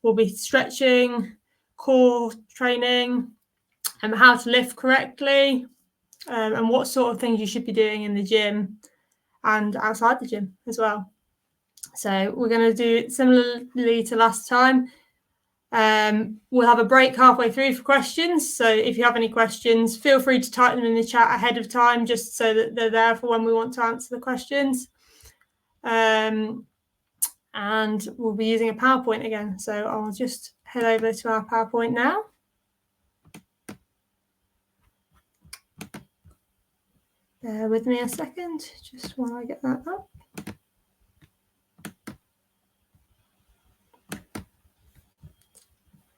we'll be stretching, core training, and how to lift correctly, and what sort of things you should be doing in the gym and outside the gym as well. So we're going to do it similarly to last time. We'll have a break halfway through for questions. So if you have any questions, feel free to type them in the chat ahead of time, just so that they're there for when we want to answer the questions. And we'll be using a PowerPoint again. So I'll just head over to our PowerPoint now. Bear with me a second, just while I get that up.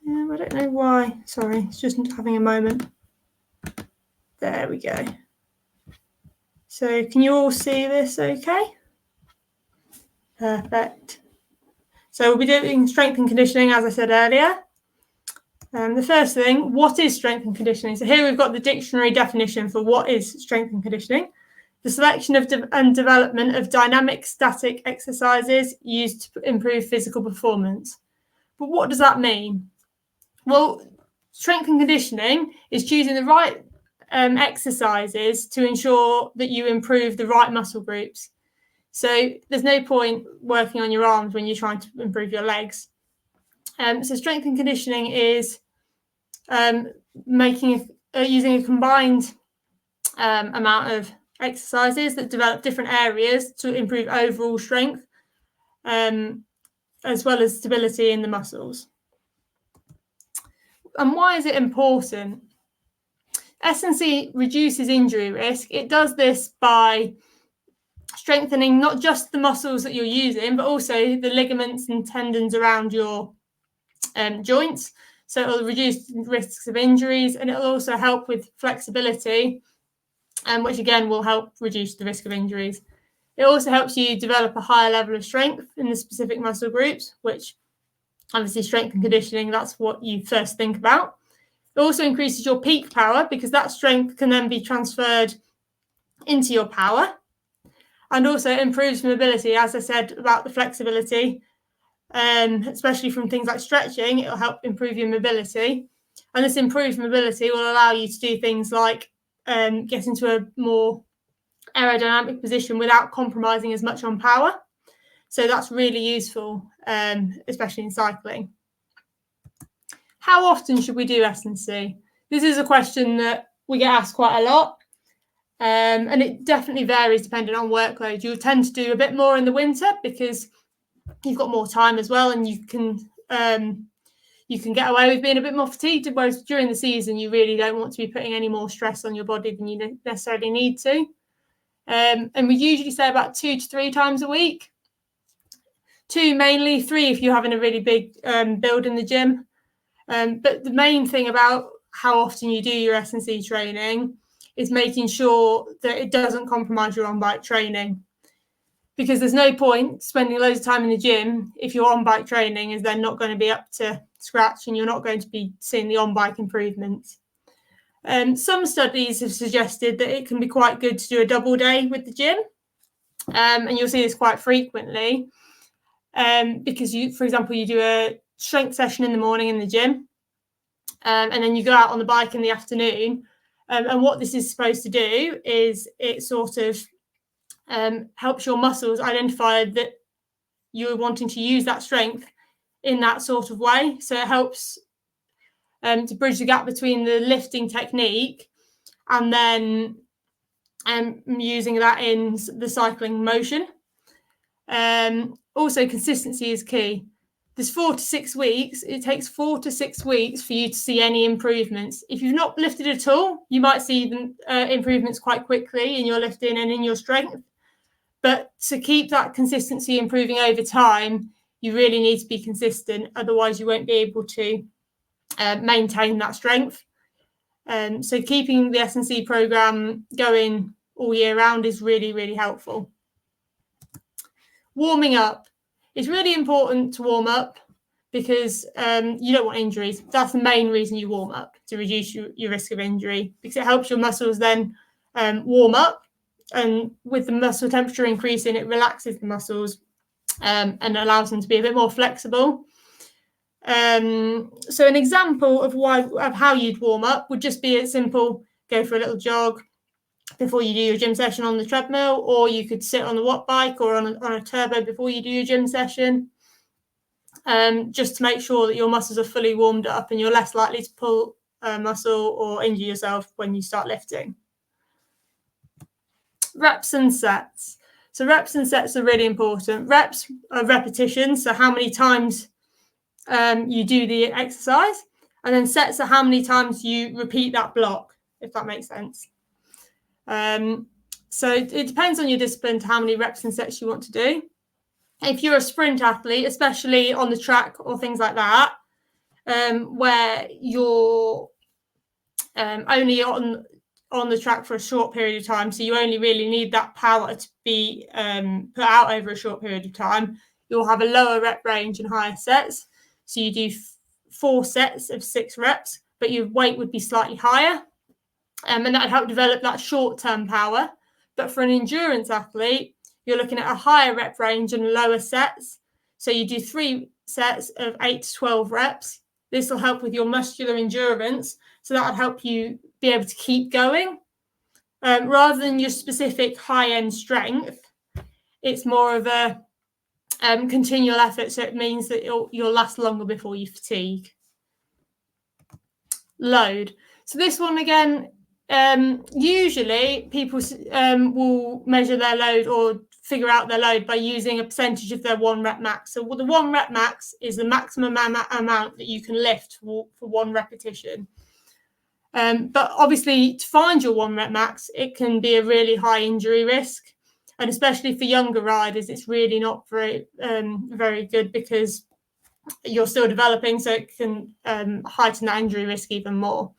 I don't know why. Sorry, it's just having a moment. There we go. So can you all see this okay? Perfect. So we'll be doing strength and conditioning, as I said earlier. The first thing, what is strength and conditioning? So here we've got the dictionary definition for what is strength and conditioning. The selection of and development of dynamic static exercises used to improve physical performance. But what does that mean? Well, strength and conditioning is choosing the right exercises to ensure that you improve the right muscle groups. So there's no point working on your arms when you're trying to improve your legs. So strength and conditioning is using a combined amount of exercises that develop different areas to improve overall strength, as well as stability in the muscles. And why is it important? S&C reduces injury risk. It does this by strengthening not just the muscles that you're using, but also the ligaments and tendons around your joints. So it'll reduce risks of injuries, and it'll also help with flexibility, which again will help reduce the risk of injuries. It also helps you develop a higher level of strength in the specific muscle groups, which obviously strength and conditioning, that's what you first think about. It also increases your peak power, because that strength can then be transferred into your power, and also improves mobility. As I said about the flexibility, especially from things like stretching, it'll help improve your mobility. And this improved mobility will allow you to do things like get into a more aerodynamic position without compromising as much on power. So that's really useful, especially in cycling. How often should we do S&C? This is a question that we get asked quite a lot, and it definitely varies depending on workload. You'll tend to do a bit more in the winter because you've got more time as well, and you can get away with being a bit more fatigued, whereas during the season you really don't want to be putting any more stress on your body than you necessarily need to. And we usually say about 2 to 3 times a week. 2 mainly, 3 if you're having a really big build in the gym. But the main thing about how often you do your S&C training is making sure that it doesn't compromise your on-bike training. Because there's no point spending loads of time in the gym if your on-bike training is then not going to be up to scratch and you're not going to be seeing the on-bike improvements. Some studies have suggested that it can be quite good to do a double day with the gym. And you'll see this quite frequently because, for example, you do a strength session in the morning in the gym, and then you go out on the bike in the afternoon. And what this is supposed to do is it sort of helps your muscles identify that you're wanting to use that strength in that sort of way. So it helps to bridge the gap between the lifting technique and then using that in the cycling motion. Also, consistency is key. There's 4 to 6 weeks. It takes 4 to 6 weeks for you to see any improvements. If you've not lifted at all, you might see the improvements quite quickly in your lifting and in your strength. But to keep that consistency improving over time, you really need to be consistent. Otherwise, you won't be able to maintain that strength. So keeping the S&C program going all year round is really, really helpful. Warming up. It's really important to warm up because you don't want injuries. That's the main reason you warm up, to reduce your risk of injury, because it helps your muscles then warm up. And with the muscle temperature increasing, it relaxes the muscles and allows them to be a bit more flexible. So an example of how you'd warm up would just be a simple go for a little jog before you do your gym session on the treadmill, or you could sit on the watt bike or on a turbo before you do your gym session, just to make sure that your muscles are fully warmed up and you're less likely to pull a muscle or injure yourself when you start lifting. Reps and sets. So reps and sets are really important. Reps are repetitions, so how many times you do the exercise, and then sets are how many times you repeat that block, if that makes sense. So it depends on your discipline to how many reps and sets you want to do. If you're a sprint athlete, especially on the track or things like that, where you're only on the track for a short period of time, so you only really need that power to be put out over a short period of time, you'll have a lower rep range and higher sets. So you do 4 sets of 6 reps, but your weight would be slightly higher, and that would help develop that short-term power. But for an endurance athlete, you're looking at a higher rep range and lower sets. So you do 3 sets of 8 to 12 reps. This will help with your muscular endurance. So that would help you be able to keep going. Rather than your specific high-end strength, it's more of a continual effort. So it means that you'll last longer before you fatigue. Load. So this one again, usually people will measure their load or figure out their load by using a percentage of their 1 rep max. So the 1 rep max is the maximum amount that you can lift for 1 repetition. But obviously, to find your 1 rep max, it can be a really high injury risk. And especially for younger riders, it's really not very good because you're still developing, so it can heighten that injury risk even more.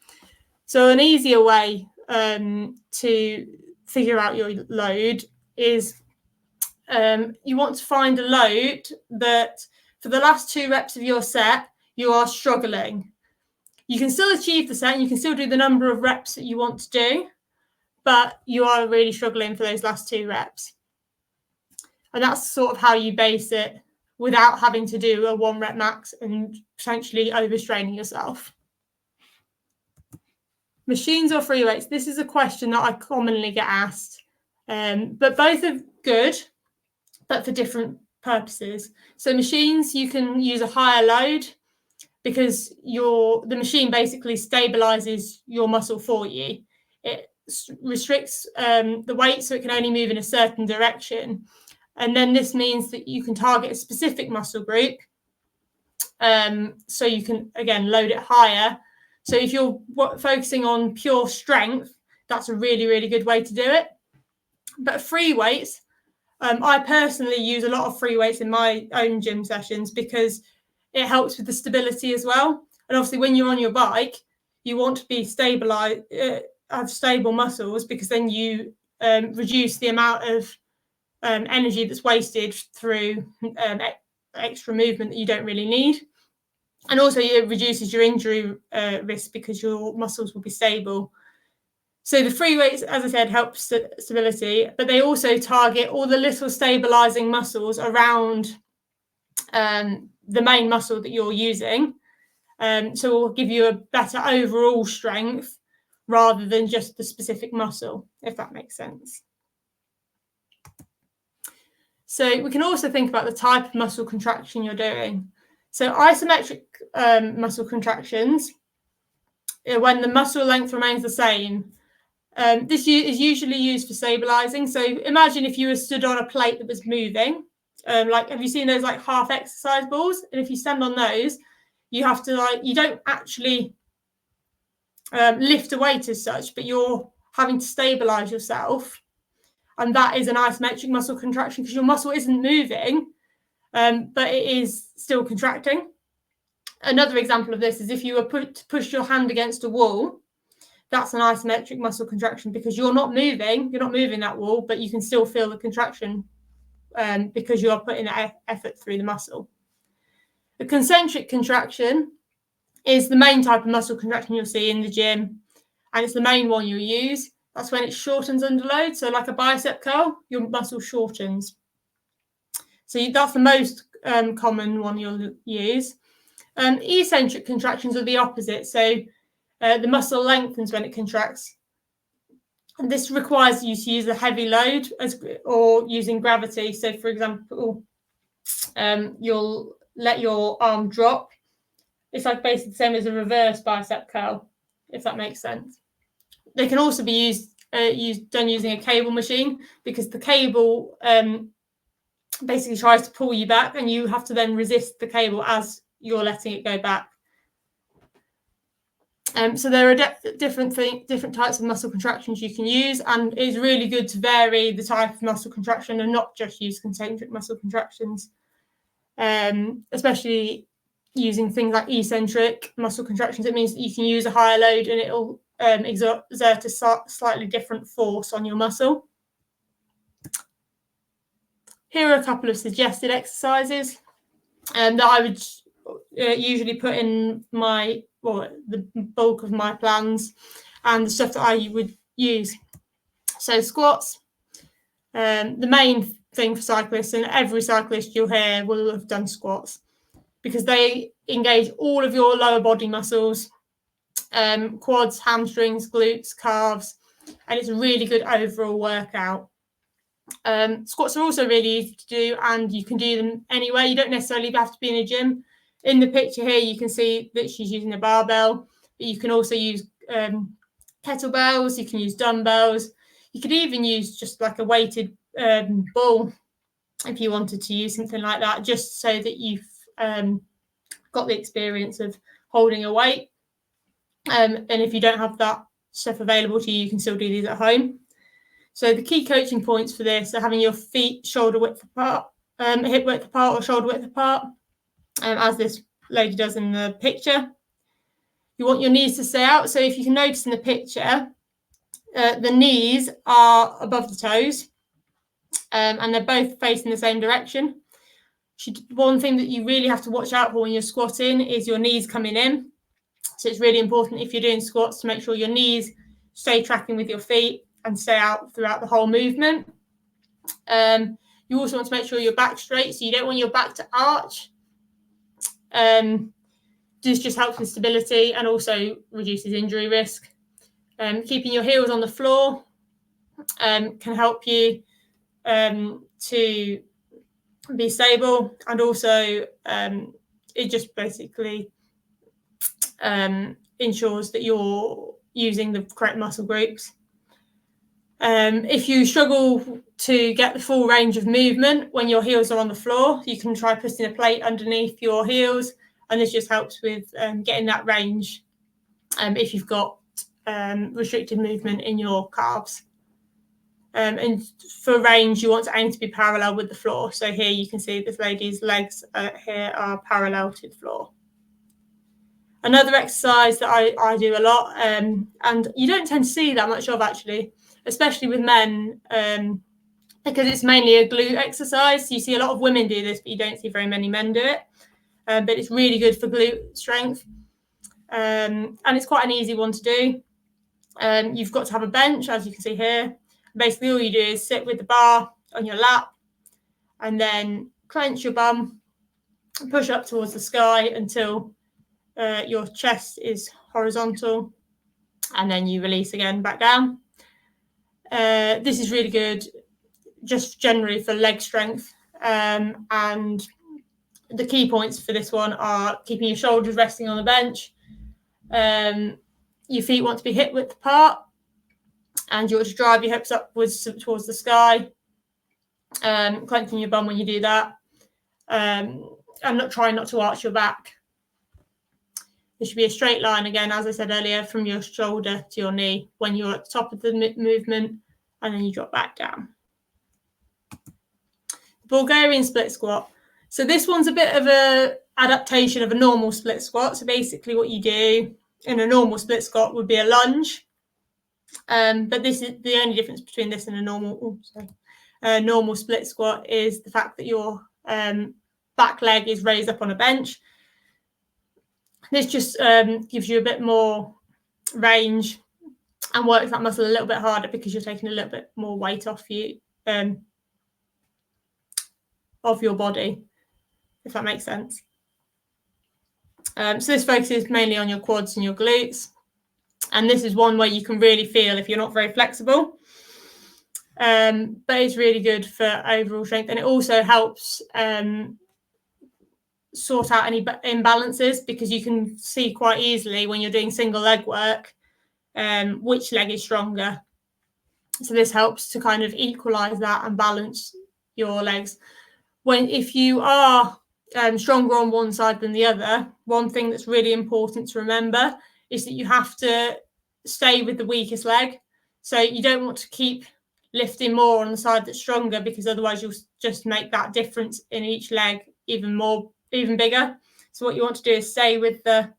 So an easier way to figure out your load is you want to find a load that for the last 2 reps of your set, you are struggling. You can still achieve the set and you can still do the number of reps that you want to do, but you are really struggling for those last 2 reps. And that's sort of how you base it without having to do a 1 rep max and potentially overstraining yourself. Machines or free weights? This is a question that I commonly get asked, but both are good, but for different purposes. So machines, you can use a higher load because the machine basically stabilizes your muscle for you. It restricts the weight so it can only move in a certain direction. And then this means that you can target a specific muscle group. So you can, again, load it higher. So if you're focusing on pure strength, that's a really, really good way to do it. But free weights, I personally use a lot of free weights in my own gym sessions because it helps with the stability as well. And obviously when you're on your bike, you want to be stabilized, have stable muscles, because then you reduce the amount of energy that's wasted through extra movement that you don't really need. And also it reduces your injury risk because your muscles will be stable. So the free weights, as I said, help stability, but they also target all the little stabilizing muscles around the main muscle that you're using. So it will give you a better overall strength rather than just the specific muscle, if that makes sense. So we can also think about the type of muscle contraction you're doing. So isometric muscle contractions, when the muscle length remains the same, this is usually used for stabilizing. So imagine if you were stood on a plate that was moving, like, have you seen those like half exercise balls? And if you stand on those, you have to you don't actually lift a weight as such, but you're having to stabilize yourself. And that is an isometric muscle contraction because your muscle isn't moving, but it is still contracting. Another example of this is if you were to push your hand against a wall, that's an isometric muscle contraction because you're not moving that wall, but you can still feel the contraction because you are putting that effort through the muscle. The concentric contraction is the main type of muscle contraction you'll see in the gym, and it's the main one you'll use. That's when it shortens under load. So like a bicep curl, your muscle shortens. So that's the most common one you'll use. Eccentric contractions are the opposite. So the muscle lengthens when it contracts. And this requires you to use a heavy load or using gravity. So, for example, you'll let your arm drop. It's like basically the same as a reverse bicep curl, if that makes sense. They can also be done using a cable machine, because the cable basically tries to pull you back, and you have to then resist the cable as you're letting it go back. So there are different types of muscle contractions you can use, and it's really good to vary the type of muscle contraction and not just use concentric muscle contractions, especially using things like eccentric muscle contractions. It means that you can use a higher load and it'll exert a slightly different force on your muscle. Here are a couple of suggested exercises that I would usually put in the bulk of my plans and the stuff that I would use. So squats, the main thing for cyclists, and every cyclist you'll hear will have done squats, because they engage all of your lower body muscles, quads, hamstrings, glutes, calves, and it's a really good overall workout. Squats are also really easy to do, and you can do them anywhere. You don't necessarily have to be in a gym. In the picture here, you can see that she's using a barbell, but you can also use kettlebells, you can use dumbbells, you could even use just like a weighted ball if you wanted to use something like that, just so that you've got the experience of holding a weight. And if you don't have that stuff available to you, you can still do these at home. So the key coaching points for this are having your feet shoulder width apart, hip width apart or shoulder width apart, as this lady does in the picture. You want your knees to stay out. So if you can notice in the picture, the knees are above the toes, and they're both facing the same direction. One thing that you really have to watch out for when you're squatting is your knees coming in. So it's really important, if you're doing squats, to make sure your knees stay tracking with your feet and stay out throughout the whole movement. You also want to make sure your back's straight, so you don't want your back to arch. This just helps with stability and also reduces injury risk. Keeping your heels on the floor can help you to be stable, and also it just basically ensures that you're using the correct muscle groups. If you struggle to get the full range of movement when your heels are on the floor, you can try putting a plate underneath your heels, and this just helps with getting that range if you've got restricted movement in your calves. And for range, you want to aim to be parallel with the floor. So here you can see this lady's legs here are parallel to the floor. Another exercise that I do a lot, and you don't tend to see that much of actually, especially with men, because it's mainly a glute exercise. You see a lot of women do this, but you don't see very many men do it. But it's really good for glute strength, and it's quite an easy one to do. You've got to have a bench, as you can see here. Basically, all you do is sit with the bar on your lap, and then clench your bum, push up towards the sky until your chest is horizontal, and then you release again back down. This is really good just generally for leg strength, and the key points for this one are keeping your shoulders resting on the bench, your feet want to be hip width apart, and you want to drive your hips upwards towards the sky, clenching your bum when you do that, and trying not to arch your back. There should be a straight line again, as I said earlier, from your shoulder to your knee when you're at the top of the movement, and then you drop back down. Bulgarian split squat. So this one's a bit of a adaptation of a normal split squat. So basically what you do in a normal split squat would be a lunge. But this is the only difference between this and a normal split squat is the fact that your back leg is raised up on a bench. This just gives you a bit more range and works that muscle a little bit harder because you're taking a little bit more weight off you, of your body, if that makes sense. So this focuses mainly on your quads and your glutes. And this is one where you can really feel if you're not very flexible. But it's really good for overall strength. And it also helps sort out any imbalances, because you can see quite easily when you're doing single leg work which leg is stronger. So this helps to kind of equalize that and balance your legs. If you are stronger on one side than the other, one thing that's really important to remember is that you have to stay with the weakest leg. So you don't want to keep lifting more on the side that's stronger, because otherwise you'll just make that difference in each leg even bigger. So what you want to do is stay with the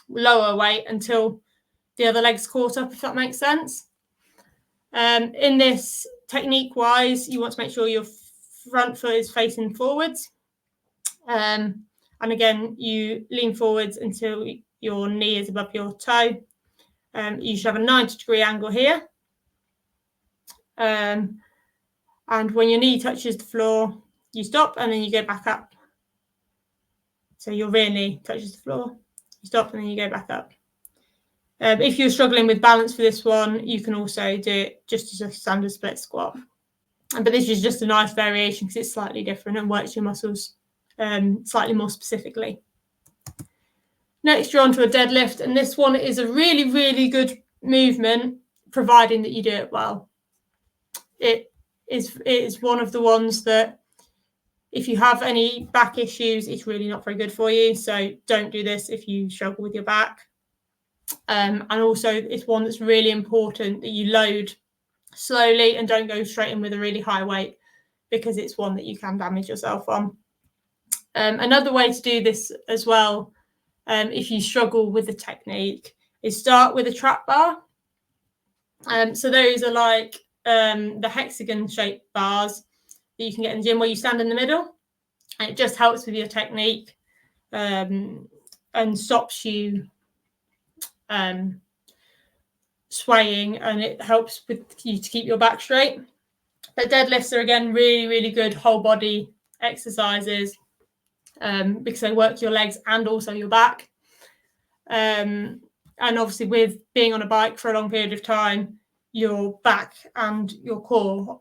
lower weight until the other leg's caught up, if that makes sense. In this, technique wise, you want to make sure your front foot is facing forwards. And again, you lean forwards until your knee is above your toe. You should have a 90-degree angle here. And when your knee touches the floor, you stop and then you go back up. So your rear knee touches the floor, you stop and then you go back up. If you're struggling with balance for this one, you can also do it just as a standard split squat. But this is just a nice variation because it's slightly different and works your muscles slightly more specifically. Next, you're onto a deadlift, and this one is a really, really good movement, providing that you do it well. It is one of the ones that, if you have any back issues, it's really not very good for you. So don't do this if you struggle with your back. And also, it's one that's really important that you load slowly and don't go straight in with a really high weight, because it's one that you can damage yourself on. Another way to do this as well, if you struggle with the technique, is start with a trap bar. So those are like the hexagon shaped bars that you can get in the gym, where you stand in the middle, and it just helps with your technique and stops you swaying, and it helps with you to keep your back straight. But deadlifts are, again, really, really good whole body exercises because they work your legs and also your back. And obviously, with being on a bike for a long period of time, your back and your core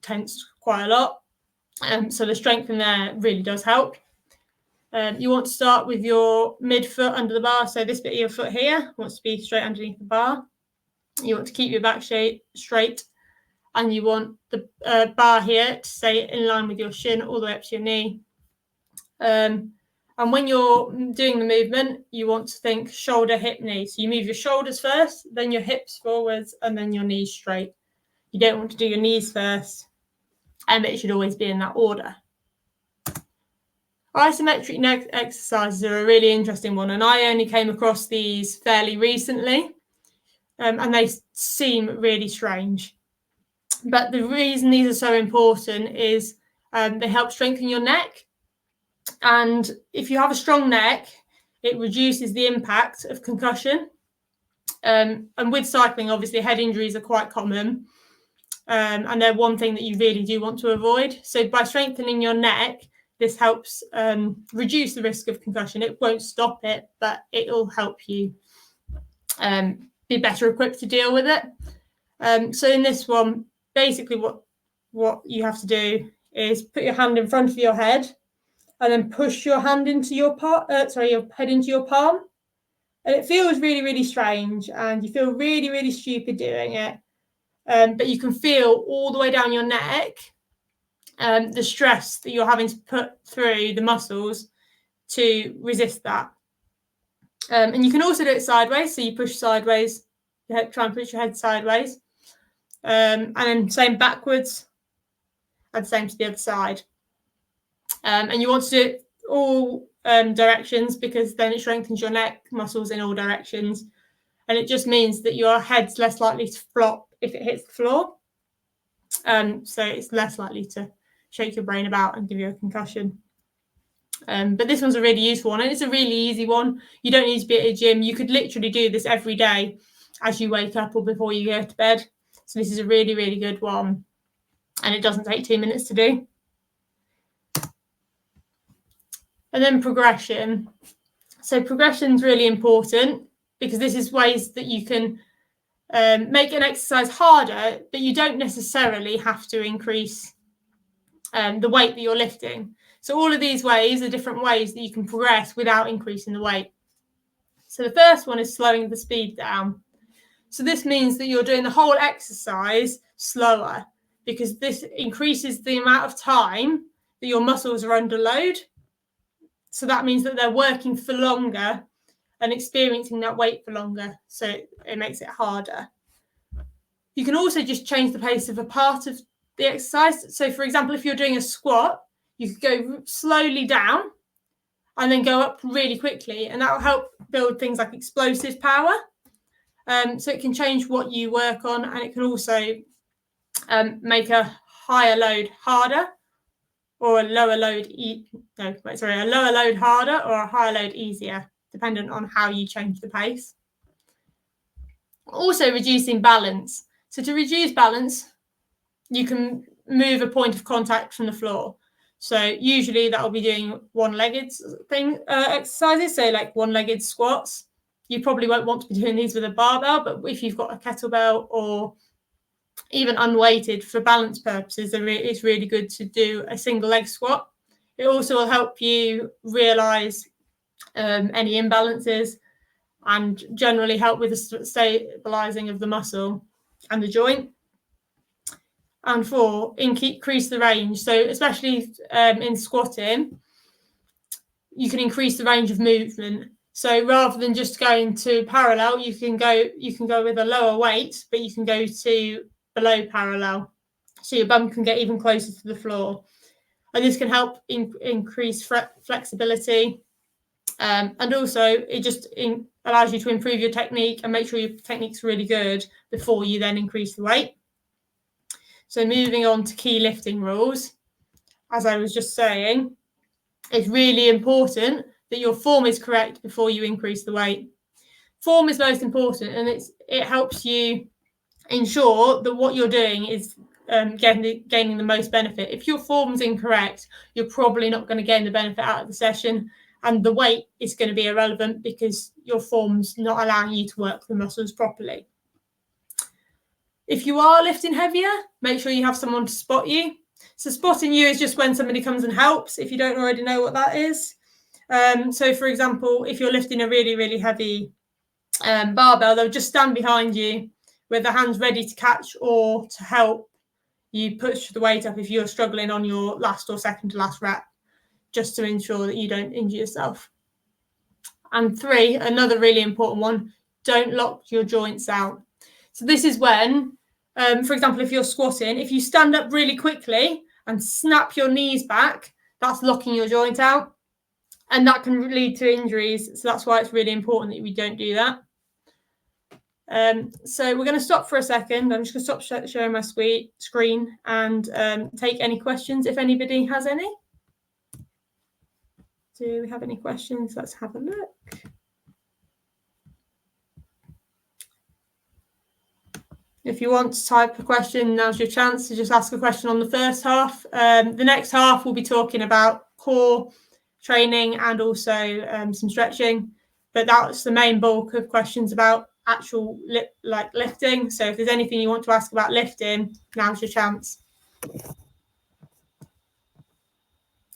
tense quite a lot. So the strength in there really does help. You want to start with your midfoot under the bar. So this bit of your foot here wants to be straight underneath the bar. You want to keep your back straight, and you want the bar here to stay in line with your shin all the way up to your knee. And when you're doing the movement, you want to think shoulder, hip, knee. So you move your shoulders first, then your hips forwards, and then your knees straight. You don't want to do your knees first, and it should always be in that order. Isometric neck exercises are a really interesting one, and I only came across these fairly recently, and they seem really strange. But the reason these are so important is they help strengthen your neck. And if you have a strong neck, it reduces the impact of concussion. And with cycling, obviously, head injuries are quite common. And they're one thing that you really do want to avoid. So by strengthening your neck, this helps reduce the risk of concussion. It won't stop it, but it will help you be better equipped to deal with it. So in this one, basically what you have to do is put your hand in front of your head and then push your hand into your your head into your palm. And it feels really, really strange, and you feel really, really stupid doing it. But you can feel all the way down your neck the stress that you're having to put through the muscles to resist that. And you can also do it sideways. So you push sideways, try and push your head sideways. And then same backwards, and same to the other side. And you want to do it all directions, because then it strengthens your neck muscles in all directions. And it just means that your head's less likely to flop if it hits the floor. So it's less likely to shake your brain about and give you a concussion. But this one's a really useful one, and it's a really easy one. You don't need to be at a gym. You could literally do this every day as you wake up or before you go to bed. So this is a really, really good one, and it doesn't take 2 minutes to do. And then progression. So progression is really important because this is ways that you can make an exercise harder, but you don't necessarily have to increase the weight that you're lifting. So all of these ways are different ways that you can progress without increasing the weight. So the first one is slowing the speed down. So this means that you're doing the whole exercise slower because this increases the amount of time that your muscles are under load. So that means that they're working for longer and experiencing that weight for longer. So it makes it harder. You can also just change the pace of a part of the exercise. So for example, if you're doing a squat, you could go slowly down and then go up really quickly, and that will help build things like explosive power. So it can change what you work on, and it can also make a higher load harder or a lower load a lower load harder or a higher load easier, dependent on how you change the pace. Also reducing balance. So to reduce balance, you can move a point of contact from the floor. So usually that will be doing one-legged exercises, so like one-legged squats. You probably won't want to be doing these with a barbell, but if you've got a kettlebell or even unweighted for balance purposes, it's really good to do a single leg squat. It also will help you realize any imbalances and generally help with the stabilizing of the muscle and the joint. And 4, increase the range. So especially in squatting, you can increase the range of movement. So rather than just going to parallel, you can go with a lower weight, but you can go to below parallel. So your bum can get even closer to the floor. And this can help increase flexibility. And also it just allows you to improve your technique and make sure your technique's really good before you then increase the weight. So moving on to key lifting rules, as I was just saying, it's really important that your form is correct before you increase the weight. Form is most important, and it helps you ensure that what you're doing is gaining the most benefit. If your form's incorrect, you're probably not going to gain the benefit out of the session, and the weight is going to be irrelevant because your form's not allowing you to work the muscles properly. If you are lifting heavier, make sure you have someone to spot you. So spotting you is just when somebody comes and helps, if you don't already know what that is. So for example, if you're lifting a really, really heavy barbell, they'll just stand behind you with their hands ready to catch or to help you push the weight up if you're struggling on your last or second to last rep, just to ensure that you don't injure yourself. And 3, another really important one, don't lock your joints out. So this is when, for example, if you're squatting, if you stand up really quickly and snap your knees back, that's locking your joint out, and that can lead to injuries. So that's why it's really important that we don't do that. So we're going to stop for a second. I'm just going to stop sharing my screen and take any questions if anybody has any. Do we have any questions? Let's have a look. If you want to type a question, now's your chance to just ask a question on the first half. The next half, we'll be talking about core training and also some stretching, but that's the main bulk of questions about actual lifting. So if there's anything you want to ask about lifting, now's your chance.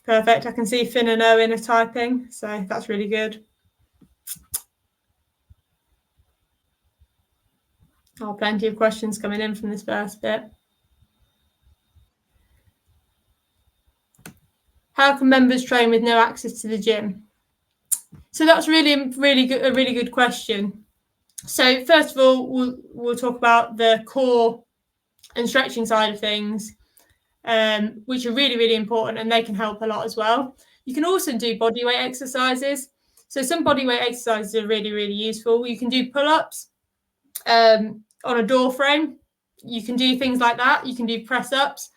Perfect. I can see Finn and Owen are typing, so that's really good. Oh, plenty of questions coming in from this first bit. How can members train with no access to the gym? So that's a really good question. So first of all, we'll talk about the core and stretching side of things, which are really, really important, and they can help a lot as well. You can also do bodyweight exercises. So some bodyweight exercises are really, really useful. You can do pull-ups on a door frame. You can do things like that. You can do press-ups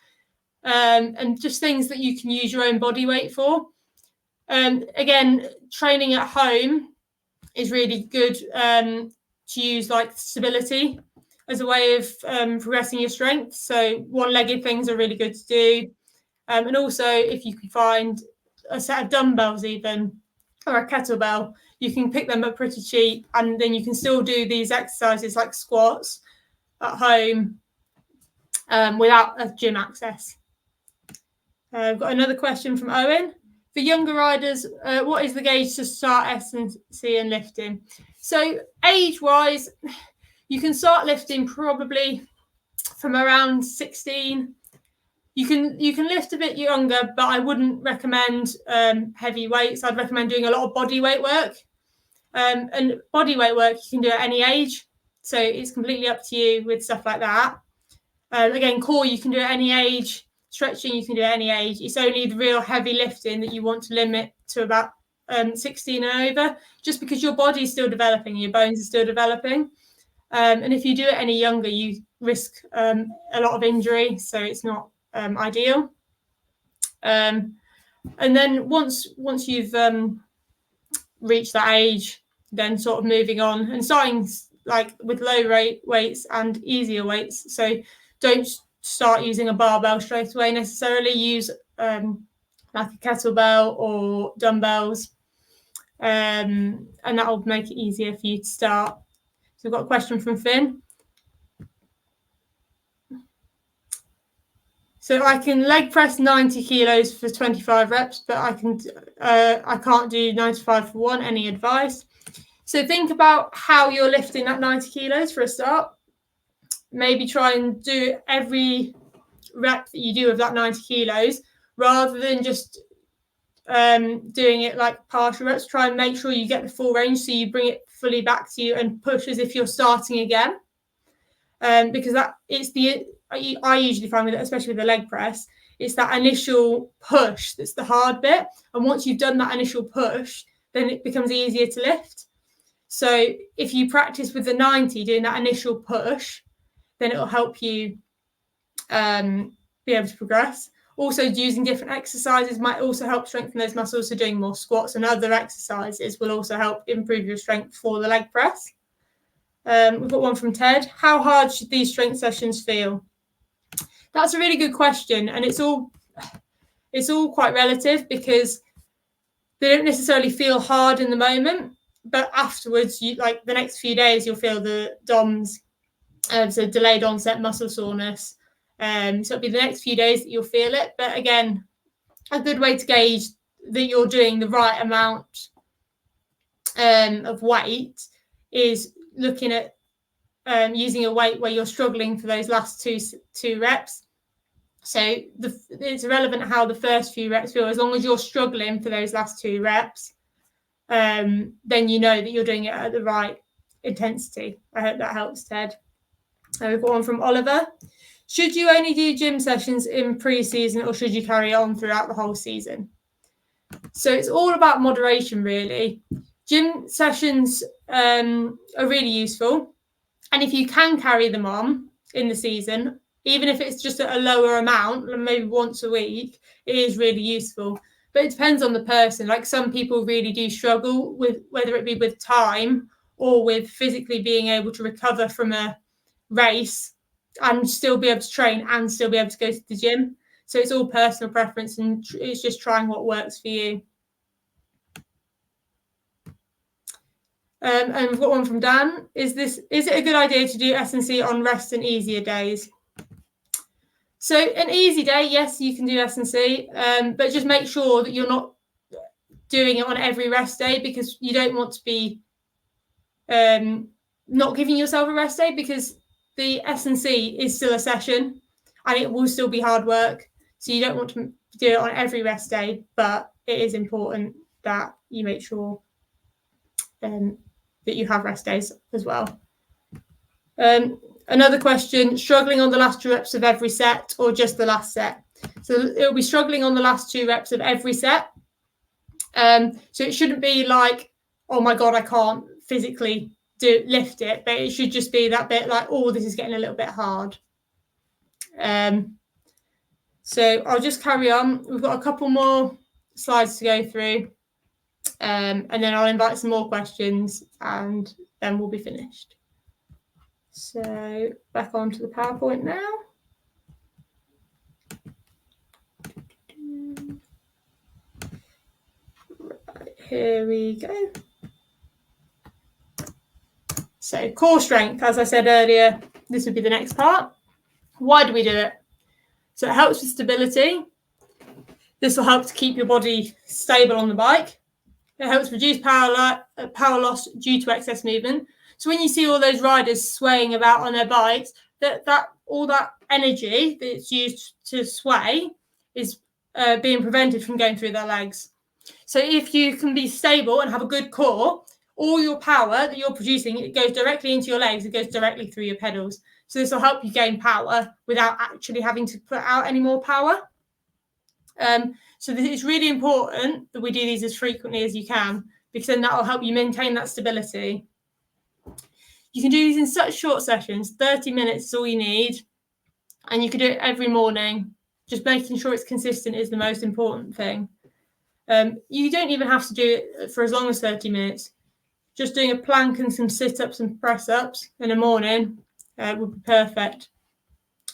and just things that you can use your own body weight for. Again, training at home is really good to use like stability as a way of progressing your strength. So one-legged things are really good to do. And also if you can find a set of dumbbells even, or a kettlebell, you can pick them up pretty cheap, and then you can still do these exercises like squats at home without a gym access. I've got another question from Owen. For younger riders, what is the gauge to start S&C and lifting? So age-wise, you can start lifting probably from around 16. You can lift a bit younger, but I wouldn't recommend heavy weights. I'd recommend doing a lot of body weight work. And body weight work you can do at any age. So it's completely up to you with stuff like that. Again, core you can do at any age. Stretching you can do at any age. It's only the real heavy lifting that you want to limit to about 16 and over, just because your body's still developing, your bones are still developing. And if you do it any younger, you risk a lot of injury, so it's not ideal. And then once you've reached that age, then sort of moving on and starting like with low rate weights and easier weights. So don't start using a barbell straight away necessarily. Use like a kettlebell or dumbbells, and that will make it easier for you to start. So we've got a question from Finn. So I can leg press 90 kilos for 25 reps, but I can't do 95 for one. Any advice? So think about how you're lifting that 90 kilos for a start. Maybe try and do every rep that you do of that 90 kilos rather than just doing it like partial reps. Try and make sure you get the full range, so you bring it fully back to you and push as if you're starting again. Because I usually find with it, especially with the leg press, it's that initial push that's the hard bit. And once you've done that initial push, then it becomes easier to lift. So if you practice with the 90, doing that initial push, then it'll help you be able to progress. Also, using different exercises might also help strengthen those muscles. So doing more squats and other exercises will also help improve your strength for the leg press. We've got one from Ted. How hard should these strength sessions feel? That's a really good question, and it's all quite relative, because they don't necessarily feel hard in the moment, but afterwards, like the next few days, you'll feel the DOMS, so delayed onset muscle soreness. So it'll be the next few days that you'll feel it. But again, a good way to gauge that you're doing the right amount of weight is looking at using a weight where you're struggling for those last two reps. So it's irrelevant how the first few reps feel, as long as you're struggling for those last 2 reps, then you know that you're doing it at the right intensity. I hope that helps, Ted. We've got one from Oliver. Should you only do gym sessions in pre-season, or should you carry on throughout the whole season? So it's all about moderation, really. Gym sessions are really useful. And if you can carry them on in the season, even if it's just at a lower amount, maybe once a week, it is really useful. But it depends on the person. Like some people really do struggle with whether it be with time or with physically being able to recover from a race and still be able to train and still be able to go to the gym. So it's all personal preference, and it's just trying what works for you. And we've got one from Dan. Is it a good idea to do S&C on rest and easier days? So an easy day, yes, you can do S&C, but just make sure that you're not doing it on every rest day, because you don't want to be not giving yourself a rest day, because the S&C is still a session and it will still be hard work. So you don't want to do it on every rest day, but it is important that you make sure that you have rest days as well. Another question, struggling on the last 2 reps of every set or just the last set? So it'll be struggling on the last 2 reps of every set. So it shouldn't be like, oh my God, I can't physically lift it, but it should just be that bit like, oh, this is getting a little bit hard. So I'll just carry on. We've got a couple more slides to go through, and then I'll invite some more questions, and then we'll be finished. So back onto the PowerPoint now. Right, here we go. So core strength, as I said earlier, this would be the next part. Why do we do it? So it helps with stability. This will help to keep your body stable on the bike. It helps reduce power loss due to excess movement. So when you see all those riders swaying about on their bikes, all that energy that's used to sway is being prevented from going through their legs. So if you can be stable and have a good core, all your power that you're producing, it goes directly into your legs, it goes directly through your pedals. So this will help you gain power without actually having to put out any more power. So it's really important that we do these as frequently as you can, because then that will help you maintain that stability. You can do these in such short sessions, 30 minutes is all you need, and you can do it every morning. Just making sure it's consistent is the most important thing. You don't even have to do it for as long as 30 minutes. Just doing a plank and some sit-ups and press-ups in the morning would be perfect,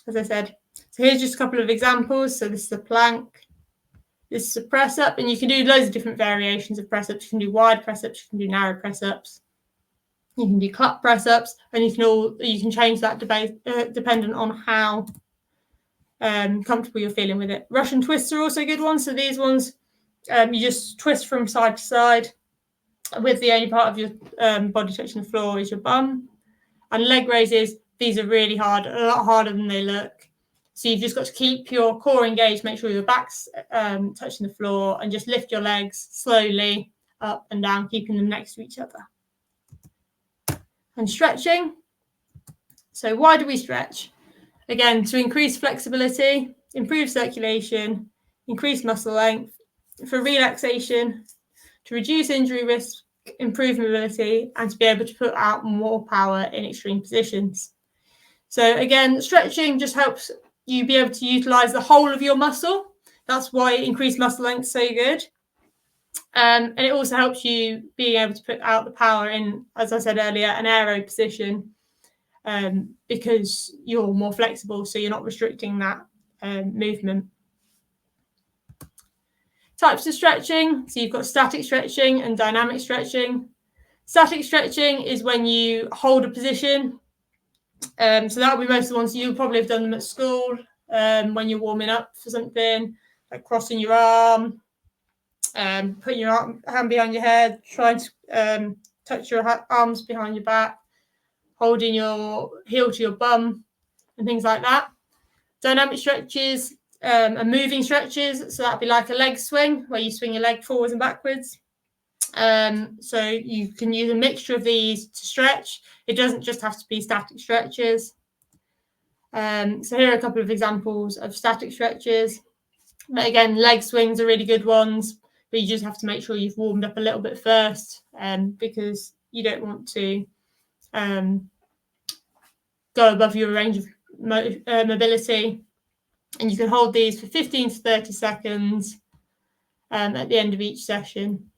as I said. So here's just a couple of examples. So this is a plank. This is a press-up, and you can do loads of different variations of press-ups. You can do wide press-ups, you can do narrow press-ups. You can do clap press-ups, and you can change that dependent on how comfortable you're feeling with it. Russian twists are also good ones. So these ones, you just twist from side to side, with the only part of your body touching the floor is your bum. And leg raises, these are really hard, a lot harder than they look. So you've just got to keep your core engaged, make sure your back's touching the floor, and just lift your legs slowly up and down, keeping them next to each other. And stretching. So why do we stretch? Again, to increase flexibility, improve circulation, increase muscle length, for relaxation, to reduce injury risk, improve mobility, and to be able to put out more power in extreme positions. So again, stretching just helps you be able to utilize the whole of your muscle. That's why increased muscle length is so good. And it also helps you being able to put out the power in, as I said earlier, an aero position, because you're more flexible, so you're not restricting that movement. Types of stretching. So you've got static stretching and dynamic stretching. Static stretching is when you hold a position. So that'll be most of the ones you'll probably have done them at school, when you're warming up for something, like crossing your arm, putting your hand behind your head, trying to touch your arms behind your back, holding your heel to your bum, and things like that. Dynamic stretches are moving stretches, so that'd be like a leg swing, where you swing your leg forwards and backwards. So you can use a mixture of these to stretch. It doesn't just have to be static stretches. So here are a couple of examples of static stretches. But again, leg swings are really good ones, but you just have to make sure you've warmed up a little bit first, because you don't want to go above your range of mobility. And you can hold these for 15 to 30 seconds at the end of each session.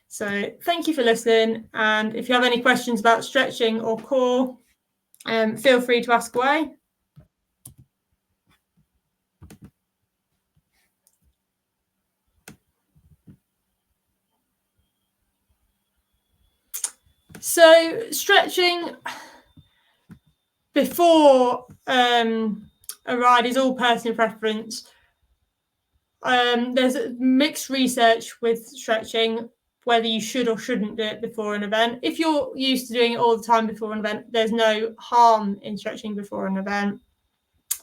So thank you for listening. And if you have any questions about stretching or core, feel free to ask away. So stretching before a ride is all personal preference. There's mixed research with stretching, whether you should or shouldn't do it before an event. If you're used to doing it all the time before an event, there's no harm in stretching before an event,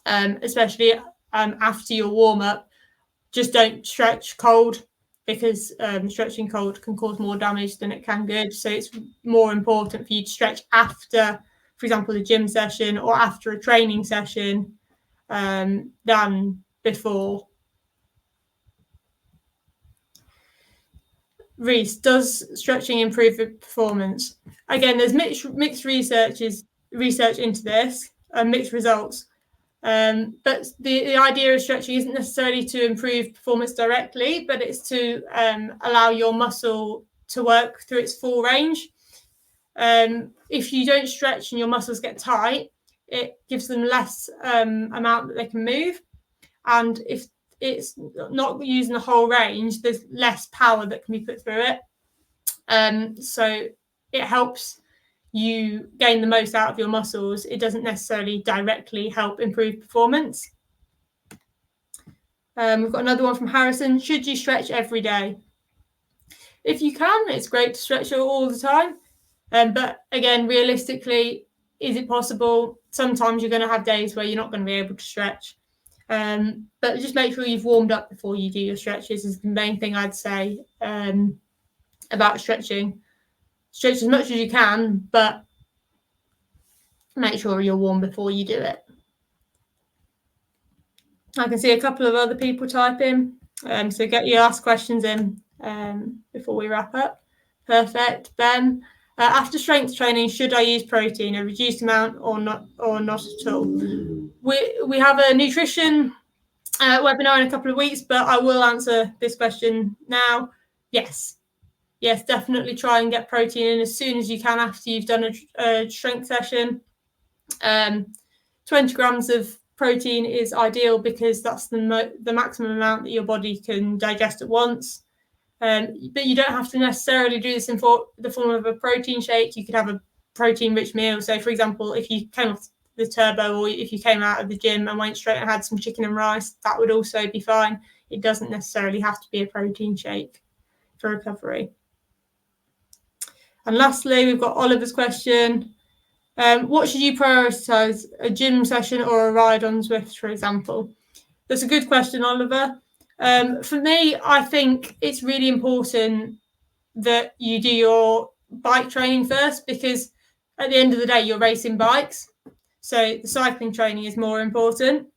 especially after your warm-up. Just don't stretch cold, because stretching cold can cause more damage than it can good. So it's more important for you to stretch after, for example, a gym session or after a training session, than before. Reese, does stretching improve performance? Again, there's mixed research into this, mixed results. But the idea of stretching isn't necessarily to improve performance directly, but it's to allow your muscle to work through its full range. If you don't stretch and your muscles get tight, it gives them less amount that they can move. And if it's not using the whole range, there's less power that can be put through it. So it helps you gain the most out of your muscles, it doesn't necessarily directly help improve performance. We've got another one from Harrison. Should you stretch every day? If you can, it's great to stretch all the time. But again, realistically, is it possible? Sometimes you're going to have days where you're not going to be able to stretch. But just make sure you've warmed up before you do your stretches is the main thing I'd say about stretching. Stretch as much as you can, but make sure you're warm before you do it. I can see a couple of other people typing. So get your last questions in before we wrap up. Perfect. Ben, after strength training, should I use protein, a reduced amount or not at all? We have a nutrition webinar in a couple of weeks, but I will answer this question now. Yes, definitely try and get protein in as soon as you can after you've done a strength session. 20 grams of protein is ideal because that's the maximum amount that your body can digest at once. But you don't have to necessarily do this in the form of a protein shake. You could have a protein-rich meal. So, for example, if you came off the turbo or if you came out of the gym and went straight and had some chicken and rice, that would also be fine. It doesn't necessarily have to be a protein shake for recovery. And lastly, we've got Oliver's question. What should you prioritise, a gym session or a ride on Zwift, for example? That's a good question, Oliver. For me, I think it's really important that you do your bike training first because at the end of the day, you're racing bikes. So the cycling training is more important.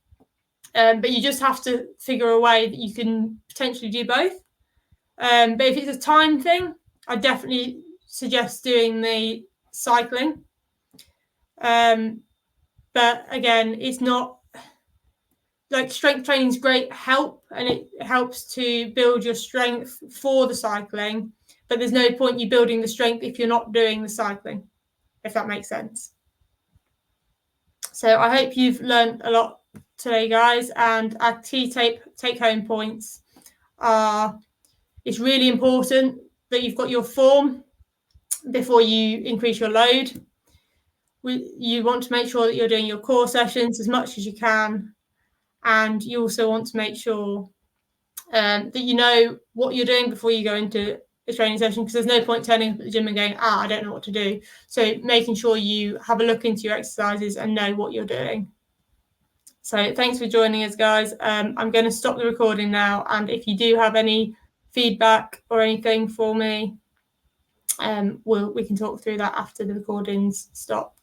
But you just have to figure a way that you can potentially do both. But if it's a time thing, I definitely suggest doing the cycling. But again, it's not like strength training is great help and it helps to build your strength for the cycling, but there's no point you building the strength if you're not doing the cycling, if that makes sense. So I hope you've learned a lot today, guys, and our key take home points are it's really important that you've got your form before you increase your load. You want to make sure that you're doing your core sessions as much as you can. And you also want to make sure that you know what you're doing before you go into a training session, because there's no point turning up at the gym and going, I don't know what to do. So making sure you have a look into your exercises and know what you're doing. So thanks for joining us, guys. I'm going to stop the recording now. And if you do have any feedback or anything for me, we can talk through that after the recordings stop.